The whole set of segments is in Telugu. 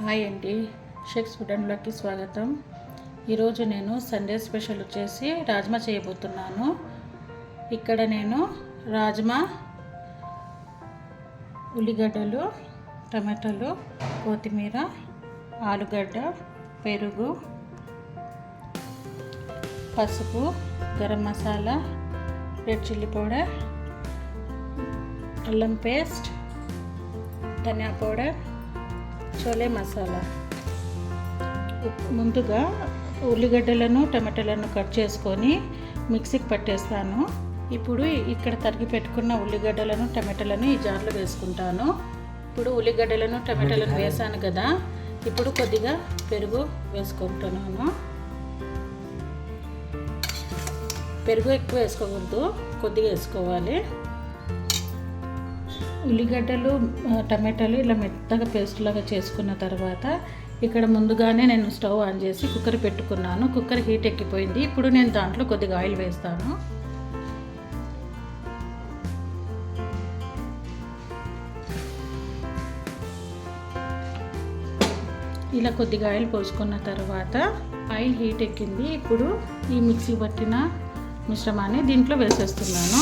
హాయ్ అండి, షేక్స్ ఫుడ్ అండ్ బ్లాగ్కి స్వాగతం. ఈరోజు నేను సండే స్పెషల్ వచ్చేసి రాజ్మా చేయబోతున్నాను. ఇక్కడ నేను రాజ్మా, ఉల్లిగడ్డలు, టమాటాలు, కొత్తిమీర, ఆలుగడ్డ, పెరుగు, పసుపు, garam masala, red chilli powder, అల్లం పేస్ట్, ధనియా పౌడర్, చోలే మసాలా. ముందుగా ఉల్లిగడ్డలను టమాటాలను కట్ చేసుకొని మిక్సీకి పట్టేస్తాను. ఇప్పుడు ఇక్కడ తరిగి పెట్టుకున్న ఉల్లిగడ్డలను టమాటాలను ఈ జార్లో వేసుకుంటాను. ఇప్పుడు ఉల్లిగడ్డలను టమాటాలను వేసాను కదా, ఇప్పుడు కొద్దిగా పెరుగు వేసుకుంటున్నాను. పెరుగు ఎక్కువ వేసుకోకూడదు, కొద్దిగా వేసుకోవాలి. ఉల్లిగడ్డలు టమాటాలు ఇలా మెత్తగా పేస్ట్ లాగా చేసుకున్న తర్వాత ఇక్కడ ముందుగానే నేను స్టవ్ ఆన్ చేసి కుక్కర్ పెట్టుకున్నాను. కుక్కర్ హీట్ ఎక్కిపోయింది. ఇప్పుడు నేను దాంట్లో కొద్దిగా ఆయిల్ వేస్తాను. ఇలా కొద్దిగా ఆయిల్ పోసుకున్న తర్వాత ఆయిల్ హీట్ ఎక్కింది. ఇప్పుడు ఈ మిక్సీ పట్టిన మిశ్రమాన్ని దీంట్లో వేసేస్తున్నాను.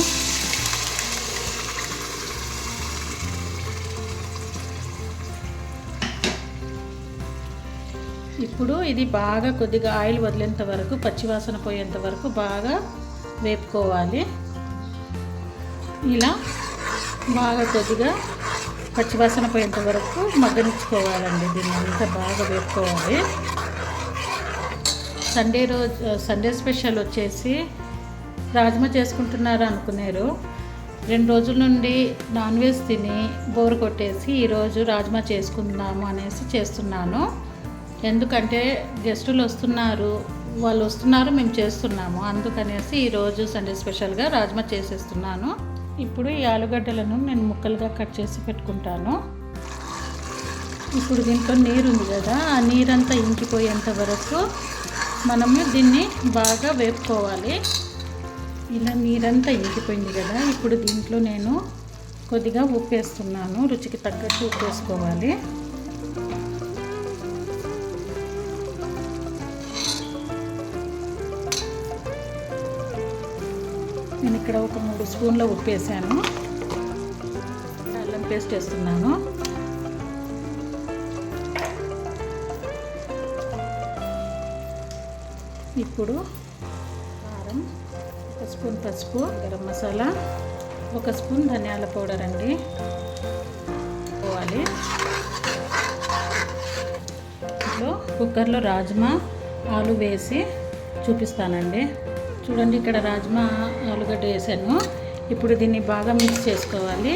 ఇప్పుడు ఇది బాగా కొద్దిగా ఆయిల్ వదిలేంత వరకు, పచ్చివాసన పోయేంత వరకు బాగా వేపుకోవాలి. ఇలా బాగా కొద్దిగా పచ్చివాసన పోయేంత వరకు మగ్గనిచ్చుకోవాలండి. దీన్ని అంతా బాగా వేపుకోవాలి. సండే స్పెషల్ వచ్చేసి రాజ్మా చేసుకుంటున్నారు అనుకున్నారు. 2 రోజుల నుండి నాన్ వెజ్ తిని బోర్ కొట్టేసి ఈరోజు రాజ్మా చేసుకుందాము అనేసి చేస్తున్నాను. ఎందుకంటే గెస్టులు వస్తున్నారు, వాళ్ళు వస్తున్నారు, మేము చేస్తున్నాము. అందుకనేసి ఈరోజు సండే స్పెషల్గా రాజ్మా చేసేస్తున్నాను. ఇప్పుడు ఈ ఆలుగడ్డలను నేను ముక్కలుగా కట్ చేసి పెట్టుకుంటాను. ఇప్పుడు దీంట్లో నీరు ఉంది కదా, ఆ నీరంతా ఇంకిపోయేంత వరకు మనము దీన్ని బాగా వేపుకోవాలి. ఇలా నీరంతా ఇంకిపోయింది కదా, ఇప్పుడు దీంట్లో నేను కొద్దిగా ఉప్పు వేస్తున్నాను. రుచికి తగ్గట్టు ఉప్పు వేసుకోవాలి. నేను ఇక్కడ ఒక 3 స్పూన్ల ఉప్పు వేసాను. అల్లం పేస్ట్ వేస్తున్నాను. ఇప్పుడు కారం, 1 స్పూన్ పసుపు, గరం మసాలా, 1 స్పూన్ ధనియాల పౌడర్ అండి పోవాలి. ఇంట్లో కుక్కర్లో రాజ్మా ఆలు వేసి చూపిస్తానండి. చూడండి, ఇక్కడ రాజ్మా ఆలుగడ్డ వేసాను. ఇప్పుడు దీన్ని బాగా మిక్స్ చేసుకోవాలి.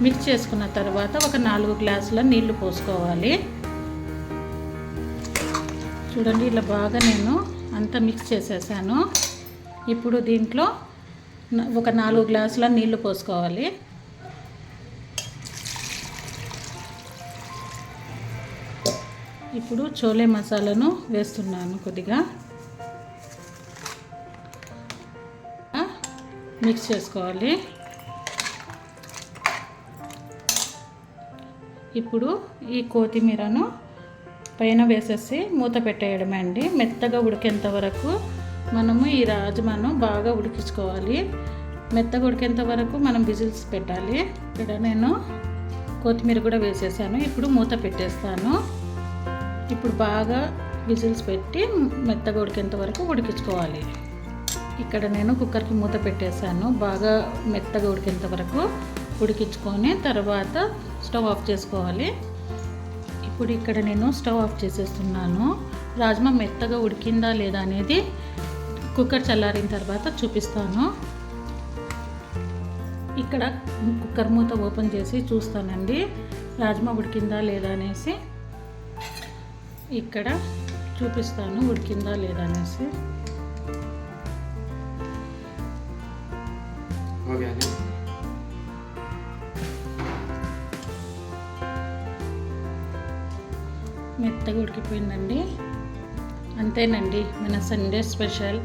మిక్స్ చేసుకున్న తర్వాత ఒక 4 గ్లాసుల నీళ్లు పోసుకోవాలి. చూడండి, ఇలా బాగా నేను అంతా మిక్స్ చేసేసాను. ఇప్పుడు దీంట్లో ఒక 4 గ్లాసుల నీళ్లు పోసుకోవాలి. ఇప్పుడు చోలే మసాలాను వేస్తున్నాను. కొద్దిగా మిక్స్ చేసుకోవాలి. ఇప్పుడు ఈ కొత్తిమీరను పైన వేసేసి మూత పెట్టేయడమే అండి. మెత్తగా ఉడికేంత వరకు మనము ఈ రాజ్మాను బాగా ఉడికించుకోవాలి. మెత్తగా ఉడికేంత వరకు మనం విజిల్స్ పెట్టాలి. ఇక్కడ నేను కొత్తిమీర కూడా వేసేసాను. ఇప్పుడు మూత పెట్టేస్తాను. ఇప్పుడు బాగా విజిల్స్ పెట్టి మెత్తగా ఉడికేంత వరకు ఉడికించుకోవాలి. ఇక్కడ నేను కుక్కర్కి మూత పెట్టేశాను. బాగా మెత్తగా ఉడికేంత వరకు ఉడికించుకొని తర్వాత స్టవ్ ఆఫ్ చేసుకోవాలి. ఇప్పుడు ఇక్కడ నేను స్టవ్ ఆఫ్ చేసేస్తున్నాను. రాజ్మా మెత్తగా ఉడికిందా లేదా అనేది కుక్కర్ చల్లారిన తర్వాత చూపిస్తాను. ఇక్కడ కుక్కర్ మూత ఓపెన్ చేసి చూస్తానండి, రాజ్మా ఉడికిందా లేదా అనేసి. ఇక్కడ చూపిస్తాను ఉడికిందా లేదా అనేసి. మెత్తగా ఉడికిపోయిందండి. అంతేనండి, మన Sunday special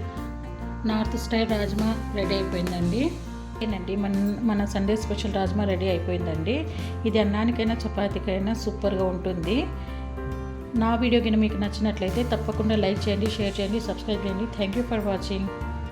north style rajma ready అయిపోయిందండి. ఏనండి మన సండే స్పెషల్ రాజ్మా రెడీ అయిపోయిందండి. ఇది అన్నానికైనా చపాతీకైనా సూపర్గా ఉంటుంది. నా వీడియో కింద మీకు నచ్చినట్లయితే తప్పకుండా లైక్ చేయండి, షేర్ చేయండి, సబ్స్క్రైబ్ చేయండి. Thank you for watching.